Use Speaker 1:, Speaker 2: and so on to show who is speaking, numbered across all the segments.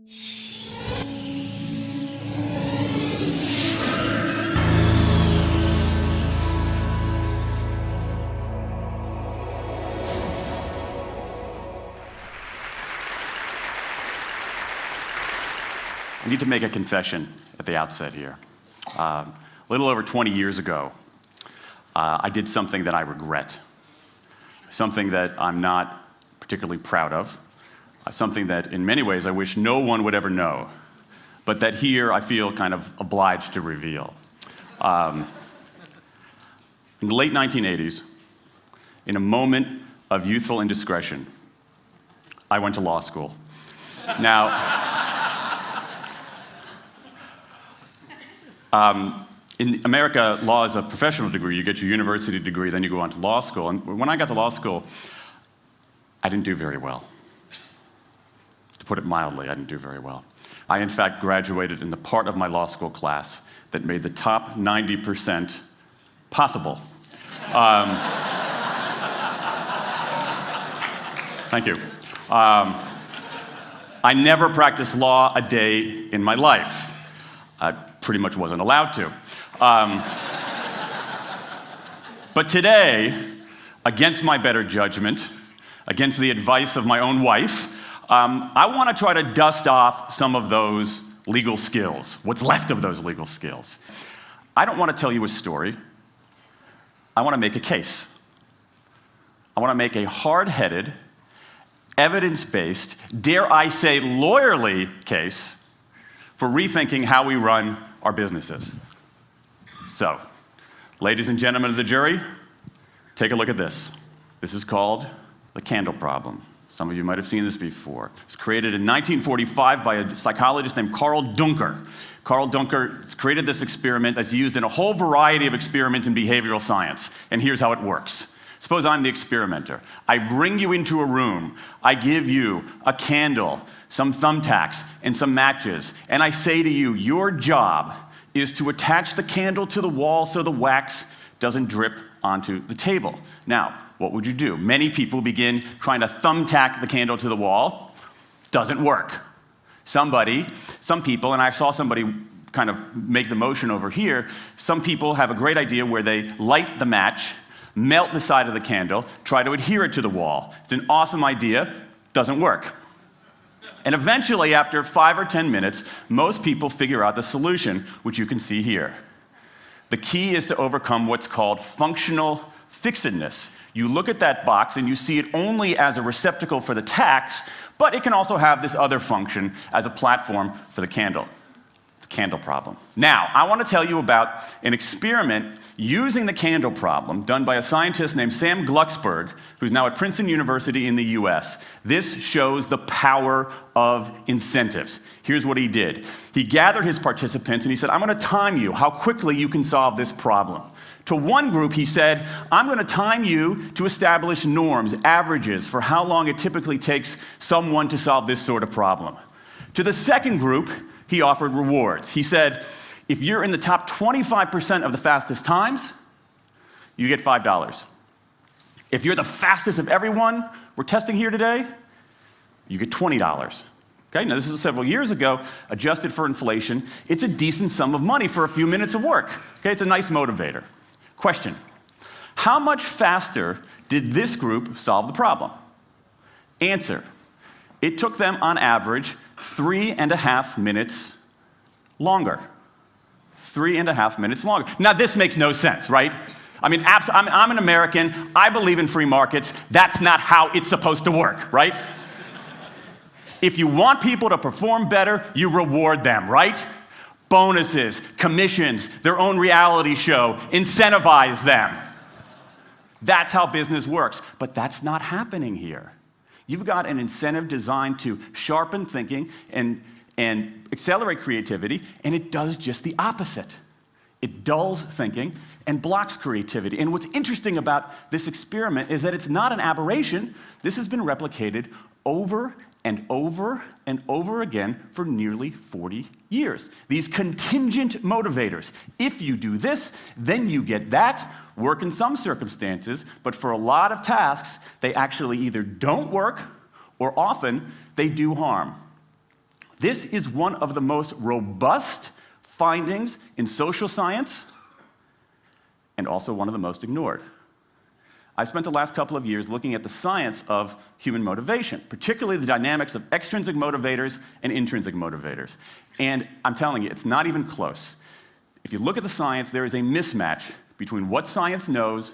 Speaker 1: I need to make a confession at the outset here. A little over 20 years ago, I did something that I regret, something that I'm not particularly proud of, something that in many ways I wish no one would ever know, but that here I feel kind of obliged to reveal. In the late 1980s, in a moment of youthful indiscretion, I went to law school. Now, in America, law is a professional degree. You get your university degree, then you go on to law school. And when I got to law school, I didn't do very well. To put it mildly, I didn't do very well. I, in fact, graduated in the part of my law school class that made the top 90% possible. Thank you. I never practiced law a day in my life. I pretty much wasn't allowed to. But today, against my better judgment, against the advice of my own wife, I want to try to dust off some of those legal skills, what's left of those legal skills. I don't want to tell you a story. I want to make a case. I want to make a hard-headed, evidence-based, dare I say lawyerly case for rethinking how we run our businesses. So, ladies and gentlemen of the jury, take a look at this. This is called the candle problem. Some of you might have seen this before. It was created in 1945 by a psychologist named Carl Duncker. Carl Duncker created this experiment that's used in a whole variety of experiments in behavioral science. And here's how it works. Suppose I'm the experimenter. I bring you into a room. I give you a candle, some thumbtacks, and some matches. And I say to you, your job is to attach the candle to the wall so the wax doesn't drip onto the table. Now, what would you do? Many people begin trying to thumbtack the candle to the wall. Doesn't work. Some people, and I saw somebody kind of make the motion over here, some people have a great idea where they light the match, melt the side of the candle, try to adhere it to the wall. It's an awesome idea, doesn't work. And eventually, after 5 or 10 minutes, most people figure out the solution, which you can see here. The key is to overcome what's called functional fixedness. You look at that box and you see it only as a receptacle for the tacks, but it can also have this other function as a platform for the candle. The candle problem. Now, I want to tell you about an experiment using the candle problem done by a scientist named Sam Glucksberg, who's now at Princeton University in the US. This shows the power of incentives. Here's what he did. He gathered his participants and he said, I'm going to time you how quickly you can solve this problem. To one group, he said, I'm going to time you to establish norms, averages, for how long it typically takes someone to solve this sort of problem. To the second group, he offered rewards. He said, if you're in the top 25% of the fastest times, you get $5. If you're the fastest of everyone we're testing here today, you get $20. Okay, now this is several years ago, adjusted for inflation. It's a decent sum of money for a few minutes of work. Okay, it's a nice motivator. Question, how much faster did this group solve the problem? Answer, it took them on average 3.5 minutes longer. 3.5 minutes longer. Now this makes no sense, right? I mean, I'm an American, I believe in free markets, that's not how it's supposed to work, right? If you want people to perform better, you reward them, right? Bonuses, commissions, their own reality show, incentivize them. That's how business works, but that's not happening here. You've got an incentive designed to sharpen thinking and accelerate creativity, and it does just the opposite. It dulls thinking and blocks creativity. And what's interesting about this experiment is that it's not an aberration. This has been replicated over and over and over again for nearly 40 years. These contingent motivators. If you do this, then you get that. Work in some circumstances, but for a lot of tasks, they actually either don't work or often they do harm. This is one of the most robust findings in social science and also one of the most ignored. I spent the last couple of years looking at the science of human motivation, particularly the dynamics of extrinsic motivators and intrinsic motivators. And I'm telling you, it's not even close. If you look at the science, there is a mismatch between what science knows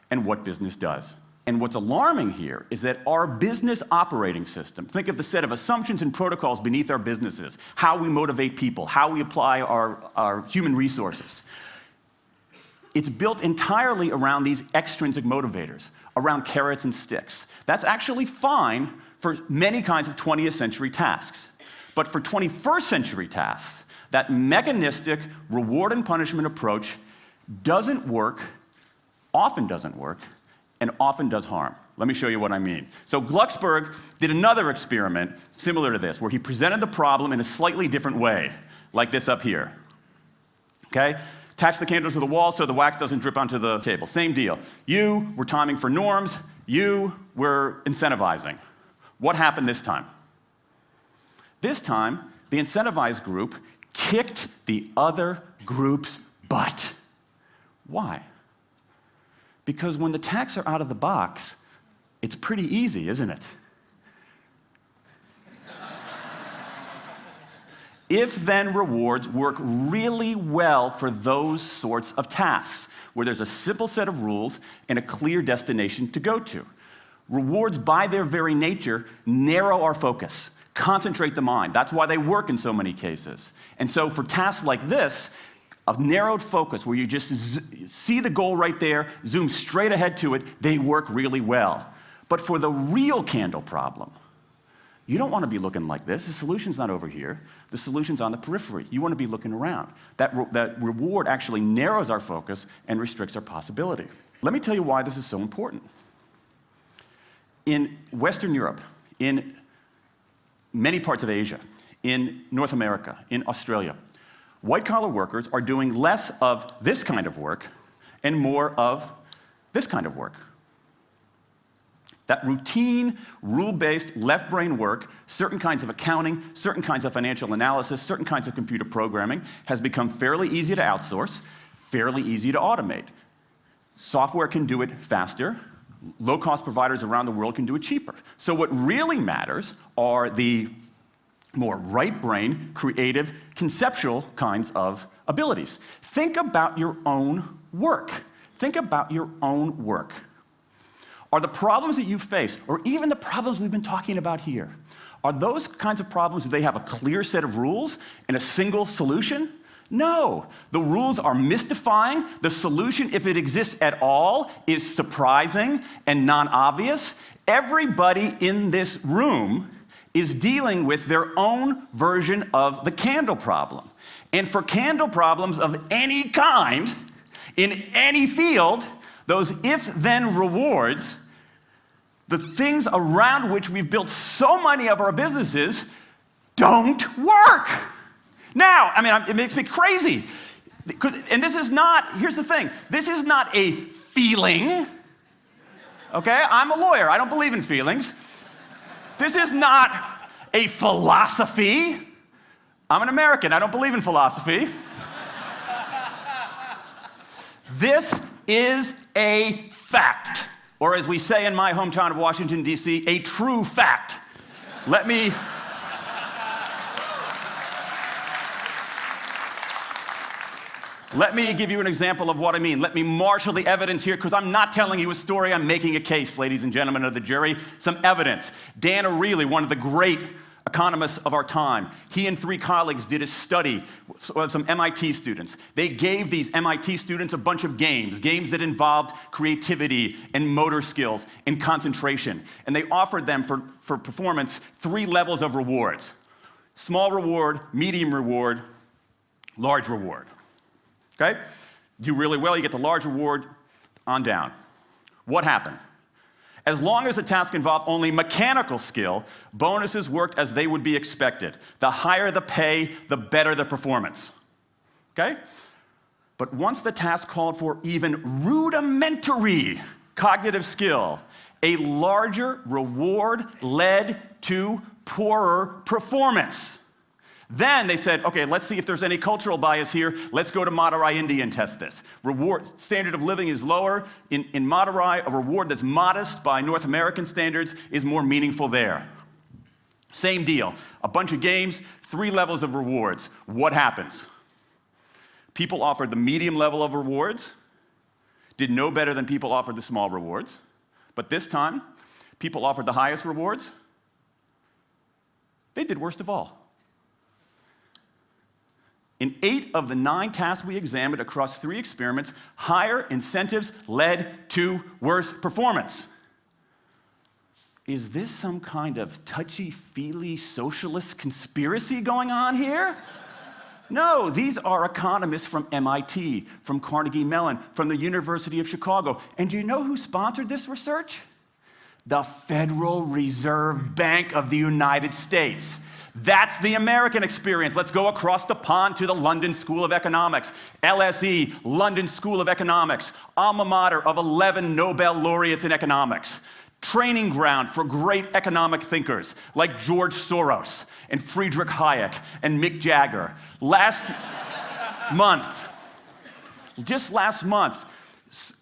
Speaker 1: and what business does. And what's alarming here is that our business operating system, think of the set of assumptions and protocols beneath our businesses, how we motivate people, how we apply our human resources. It's built entirely around these extrinsic motivators, around carrots and sticks. That's actually fine for many kinds of 20th century tasks. But for 21st century tasks, that mechanistic reward and punishment approach doesn't work, often doesn't work, and often does harm. Let me show you what I mean. So Glucksberg did another experiment similar to this, where he presented the problem in a slightly different way, like this up here. Okay? Attach the candle to the wall so the wax doesn't drip onto the table. Same deal. You were timing for norms. You were incentivizing. What happened this time? This time, the incentivized group kicked the other group's butt. Why? Because when the tasks are out of the box, it's pretty easy, isn't it? If-then rewards work really well for those sorts of tasks, where there's a simple set of rules and a clear destination to go to. Rewards, by their very nature, narrow our focus, concentrate the mind. That's why they work in so many cases. And so for tasks like this, a narrowed focus where you just see the goal right there, zoom straight ahead to it, they work really well. But for the real candle problem, you don't want to be looking like this. The solution's not over here. The solution's on the periphery. You want to be looking around. That reward actually narrows our focus and restricts our possibility. Let me tell you why this is so important. In Western Europe, in many parts of Asia, in North America, in Australia, white-collar workers are doing less of this kind of work and more of this kind of work. That routine, rule-based, left-brain work, certain kinds of accounting, certain kinds of financial analysis, certain kinds of computer programming, has become fairly easy to outsource, fairly easy to automate. Software can do it faster. Low-cost providers around the world can do it cheaper. So what really matters are the more right-brain, creative, conceptual kinds of abilities. Think about your own work. Think about your own work. Are the problems that you face, or even the problems we've been talking about here, are those kinds of problems, do they have a clear set of rules and a single solution? No. The rules are mystifying. The solution, if it exists at all, is surprising and non-obvious. Everybody in this room is dealing with their own version of the candle problem. And for candle problems of any kind, in any field, those if-then rewards, the things around which we've built so many of our businesses, don't work. Now, I mean, it makes me crazy. And this is not, here's the thing, this is not a feeling. Okay, I'm a lawyer, I don't believe in feelings. This is not a philosophy. I'm an American, I don't believe in philosophy. This is a fact, or as we say in my hometown of Washington, D.C., a true fact. Let me give you an example of what I mean. Let me marshal the evidence here, because I'm not telling you a story, I'm making a case, ladies and gentlemen of the jury. Some evidence. Dan Ariely, one of the great economists of our time, he and 3 colleagues did a study of some MIT students. They gave these MIT students a bunch of games that involved creativity and motor skills and concentration. And they offered them for performance 3 levels of rewards. Small reward, medium reward, large reward. Okay? Do really well, you get the large reward, on down. What happened? As long as the task involved only mechanical skill, bonuses worked as they would be expected. The higher the pay, the better the performance. Okay? But once the task called for even rudimentary cognitive skill, a larger reward led to poorer performance. Then they said, okay, let's see if there's any cultural bias here. Let's go to Madurai, India and test this. Standard of living is lower. In Madurai, a reward that's modest by North American standards is more meaningful there. Same deal. A bunch of games, 3 levels of rewards. What happens? People offered the medium level of rewards, did no better than people offered the small rewards. But this time, people offered the highest rewards. They did worst of all. In 8 of the 9 tasks we examined across 3 experiments, higher incentives led to worse performance. Is this some kind of touchy-feely socialist conspiracy going on here? No, these are economists from MIT, from Carnegie Mellon, from the University of Chicago. And do you know who sponsored this research? The Federal Reserve Bank of the United States. That's the American experience. Let's go across the pond to the London School of Economics. LSE, London School of Economics, alma mater of 11 Nobel laureates in economics. Training ground for great economic thinkers like George Soros and Friedrich Hayek and Mick Jagger. Just last month,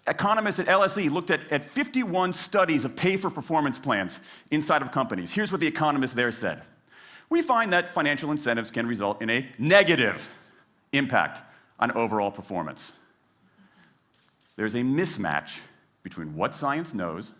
Speaker 1: economists at LSE looked at 51 studies of pay-for-performance plans inside of companies. Here's what the economists there said. We find that financial incentives can result in a negative impact on overall performance. There's a mismatch between what science knows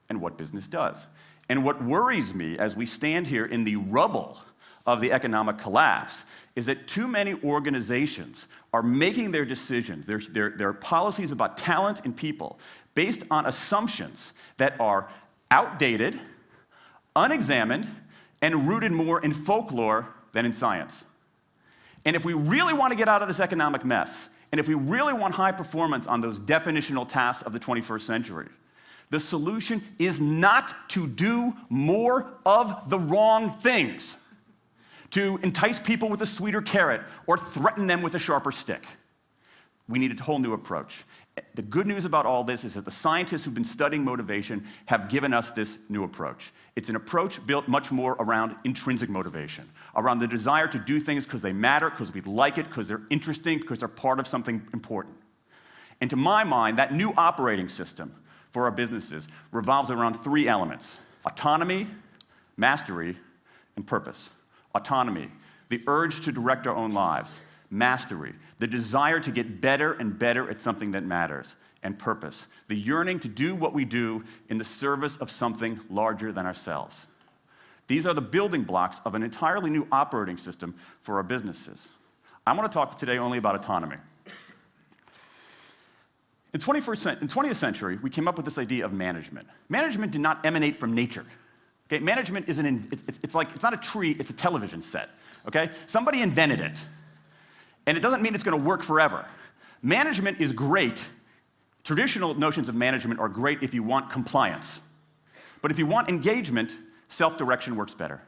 Speaker 1: and what business does. And what worries me as we stand here in the rubble of the economic collapse is that too many organizations are making their decisions, their policies about talent and people, based on assumptions that are outdated, unexamined, and rooted more in folklore than in science. And if we really want to get out of this economic mess, and if we really want high performance on those definitional tasks of the 21st century, the solution is not to do more of the wrong things, to entice people with a sweeter carrot or threaten them with a sharper stick. We need a whole new approach. The good news about all this is that the scientists who've been studying motivation have given us this new approach. It's an approach built much more around intrinsic motivation, around the desire to do things because they matter, because we like it, because they're interesting, because they're part of something important. And to my mind, that new operating system for our businesses revolves around 3 elements: autonomy, mastery, and purpose. Autonomy, the urge to direct our own lives. Mastery, the desire to get better and better at something that matters. And purpose, the yearning to do what we do in the service of something larger than ourselves. These are the building blocks of an entirely new operating system for our businesses. I want to talk today only about autonomy. In the 20th century, we came up with this idea of management. Management did not emanate from nature. Okay? Management is it's not a tree, it's a television set. Okay? Somebody invented it. And it doesn't mean it's going to work forever. Management is great. Traditional notions of management are great if you want compliance. But if you want engagement, self-direction works better.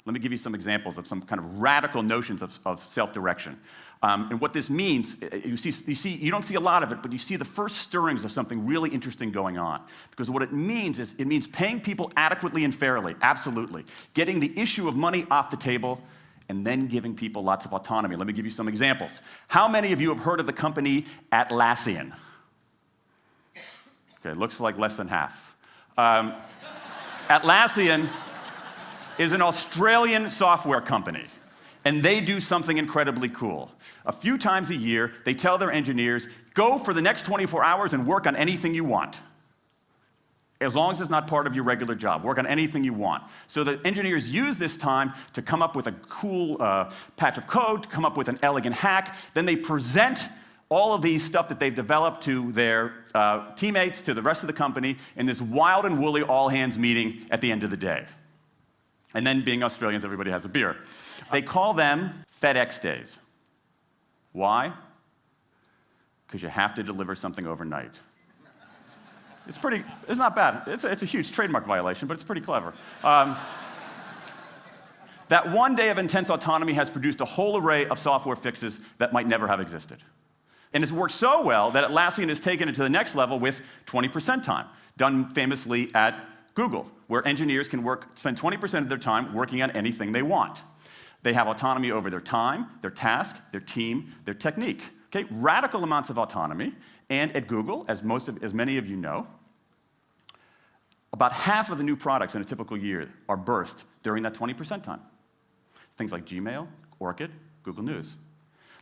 Speaker 1: Let me give you some examples of some kind of radical notions of self-direction. And what this means, you don't see a lot of it, but you see the first stirrings of something really interesting going on. Because what it means is, it means paying people adequately and fairly, absolutely. Getting the issue of money off the table, and then giving people lots of autonomy. Let me give you some examples. How many of you have heard of the company Atlassian? Okay, looks like less than half. Atlassian is an Australian software company, and they do something incredibly cool. A few times a year, they tell their engineers, go for the next 24 hours and work on anything you want. As long as it's not part of your regular job. Work on anything you want. So the engineers use this time to come up with a cool patch of code, to come up with an elegant hack. Then they present all of these stuff that they've developed to their teammates, to the rest of the company, in this wild and woolly all-hands meeting at the end of the day. And then, being Australians, everybody has a beer. They call them FedEx days. Why? Because you have to deliver something overnight. It's not bad. It's a huge trademark violation, but it's pretty clever. That one day of intense autonomy has produced a whole array of software fixes that might never have existed. And it's worked so well that Atlassian has taken it to the next level with 20% time, done famously at Google, where engineers can spend 20% of their time working on anything they want. They have autonomy over their time, their task, their team, their technique. Okay? Radical amounts of autonomy. And at Google, as many of you know, about half of the new products in a typical year are birthed during that 20% time. Things like Gmail, Orchid, Google News.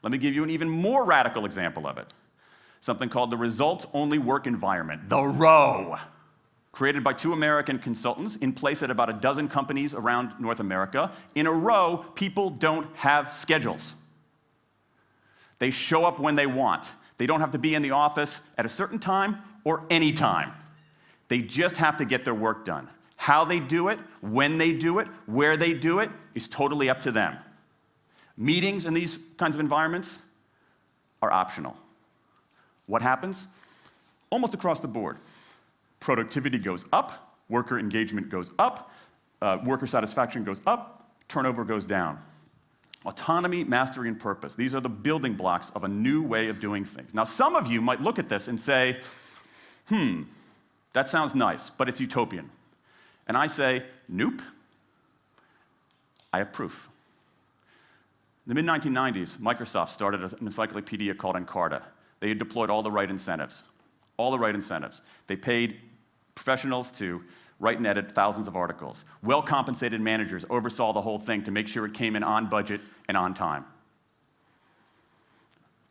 Speaker 1: Let me give you an even more radical example of it. Something called the results-only work environment, the ROW, created by 2 American consultants in place at about a dozen companies around North America. In a ROW, people don't have schedules. They show up when they want. They don't have to be in the office at a certain time or any time. They just have to get their work done. How they do it, when they do it, where they do it, is totally up to them. Meetings in these kinds of environments are optional. What happens? Almost across the board. Productivity goes up, worker engagement goes up, worker satisfaction goes up, turnover goes down. Autonomy, mastery, and purpose. These are the building blocks of a new way of doing things. Now, some of you might look at this and say, that sounds nice, but it's utopian. And I say, nope. I have proof. In the mid-1990s, Microsoft started an encyclopedia called Encarta. They had deployed all the right incentives. All the right incentives. They paid professionals to write and edit thousands of articles. Well-compensated managers oversaw the whole thing to make sure it came in on budget and on time.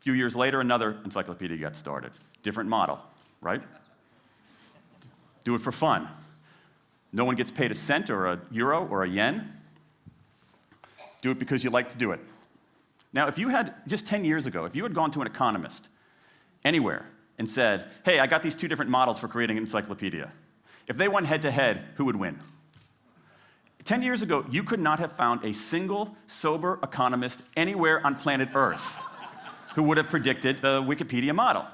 Speaker 1: A few years later, another encyclopedia got started. Different model, right? Do it for fun. No one gets paid a cent or a euro or a yen. Do it because you like to do it. Now, if you had, just 10 years ago, if you had gone to an economist anywhere and said, hey, I got these 2 different models for creating an encyclopedia. If they went head-to-head, who would win? 10 years ago, you could not have found a single sober economist anywhere on planet Earth who would have predicted the Wikipedia model.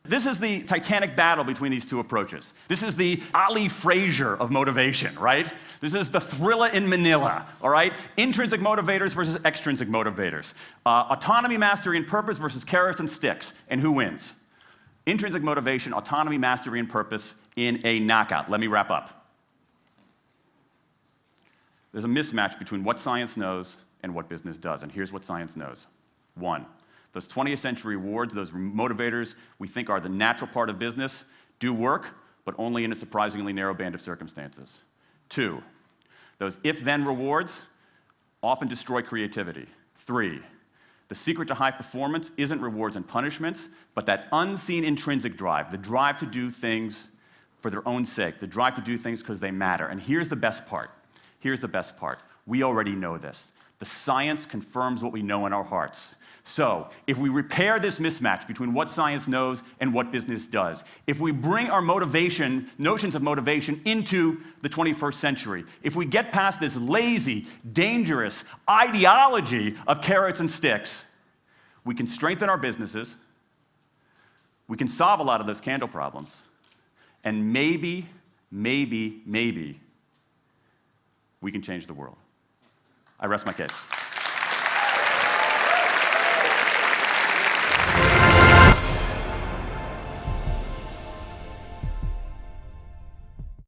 Speaker 1: This is the titanic battle between these 2 approaches. This is the Ali Frazier of motivation, right? This is the Thrilla in Manila, all right? Intrinsic motivators versus extrinsic motivators. Autonomy, mastery, and purpose versus carrots and sticks. And who wins? Intrinsic motivation, autonomy, mastery, and purpose in a knockout. Let me wrap up. There's a mismatch between what science knows and what business does, and here's what science knows. 1, those 20th century rewards, those motivators we think are the natural part of business, do work, but only in a surprisingly narrow band of circumstances. 2, those if-then rewards often destroy creativity. 3, the secret to high performance isn't rewards and punishments, but that unseen intrinsic drive, the drive to do things for their own sake, the drive to do things because they matter. And here's the best part. Here's the best part. We already know this. The science confirms what we know in our hearts. So, if we repair this mismatch between what science knows and what business does, if we bring our motivation, notions of motivation, into the 21st century, if we get past this lazy, dangerous ideology of carrots and sticks, we can strengthen our businesses, we can solve a lot of those candle problems, and maybe, we can change the world. I rest my case.